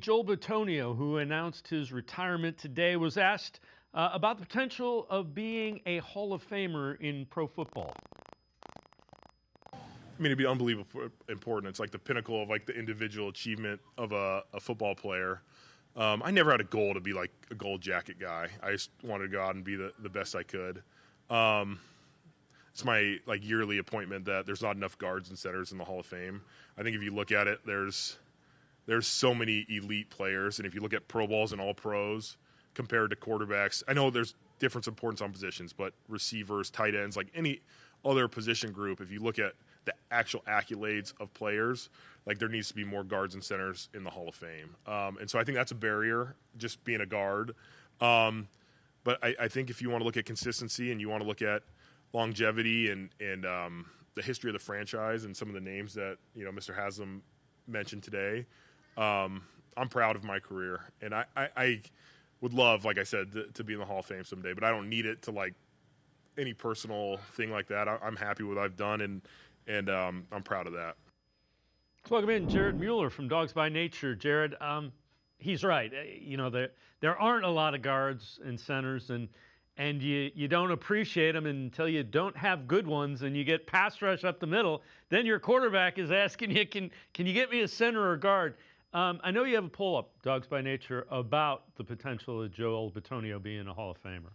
Joel Bitonio, who announced his retirement today, was asked about the potential of being a Hall of Famer in pro football. I mean, it'd be unbelievably important. It's like the pinnacle of like the individual achievement of a football player. I never had a goal to be like a gold jacket guy. I just wanted to go out and be the best I could. It's my like yearly appointment that there's not enough guards and centers in the Hall of Fame. I think if you look at it, there's so many elite players, and if you look at Pro Bowls and All Pros compared to quarterbacks, I know there's difference importance on positions, but receivers, tight ends, like any other position group, if you look at the actual accolades of players, like there needs to be more guards and centers in the Hall of Fame. And so I think that's a barrier, just being a guard. But I think if you want to look at consistency and you want to look at longevity and the history of the franchise and some of the names that Mr. Haslam mentioned today, I'm proud of my career, and I would love, like I said, to be in the Hall of Fame someday. But I don't need it to like any personal thing like that. I'm happy with what I've done, and I'm proud of that. Let's welcome in Jared Mueller from Dogs by Nature. Jared, he's right. There aren't a lot of guards and centers, and you don't appreciate them until you don't have good ones, and you get pass rush up the middle. Then your quarterback is asking you, can you get me a center or guard? I know you have a poll up, Dogs by Nature, about the potential of Joel Bitonio being a Hall of Famer.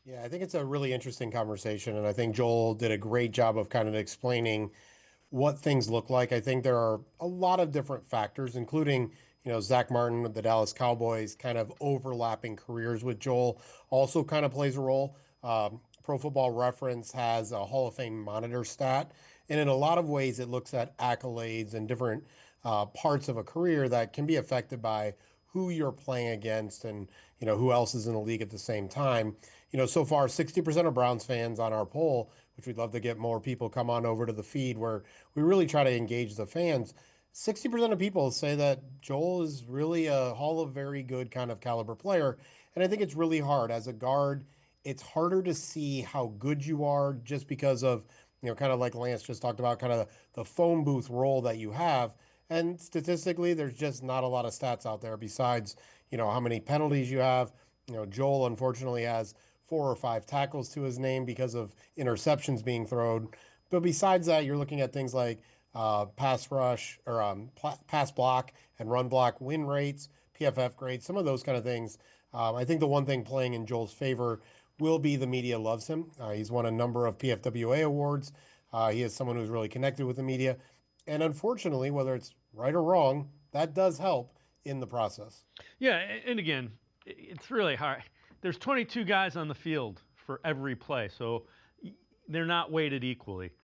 Yeah, I think it's a really interesting conversation, and I think Joel did a great job of kind of explaining what things look like. I think there are a lot of different factors, including, Zach Martin of the Dallas Cowboys kind of overlapping careers with Joel also kind of plays a role. Pro Football Reference has a Hall of Fame monitor stat, and in a lot of ways it looks at accolades and different parts of a career that can be affected by who you're playing against and who else is in the league at the same time. So far 60% of Browns fans on our poll, which we'd love to get more people come on over to the feed where we really try to engage the fans. 60% of people say that Joel is really a Hall of Very good kind of caliber player. And I think it's really hard as a guard. It's harder to see how good you are just because of, kind of like Lance just talked about, kind of the phone booth role that you have. And statistically, there's just not a lot of stats out there besides, how many penalties you have. Joel unfortunately has 4 or 5 tackles to his name because of interceptions being thrown. But besides that, you're looking at things like pass rush or pass block and run block win rates, PFF grades, some of those kind of things. I think the one thing playing in Joel's favor will be the media loves him. He's won a number of PFWA awards. He is someone who's really connected with the media. And unfortunately, whether it's right or wrong, that does help in the process. Yeah, and again, it's really hard. There's 22 guys on the field for every play, so they're not weighted equally.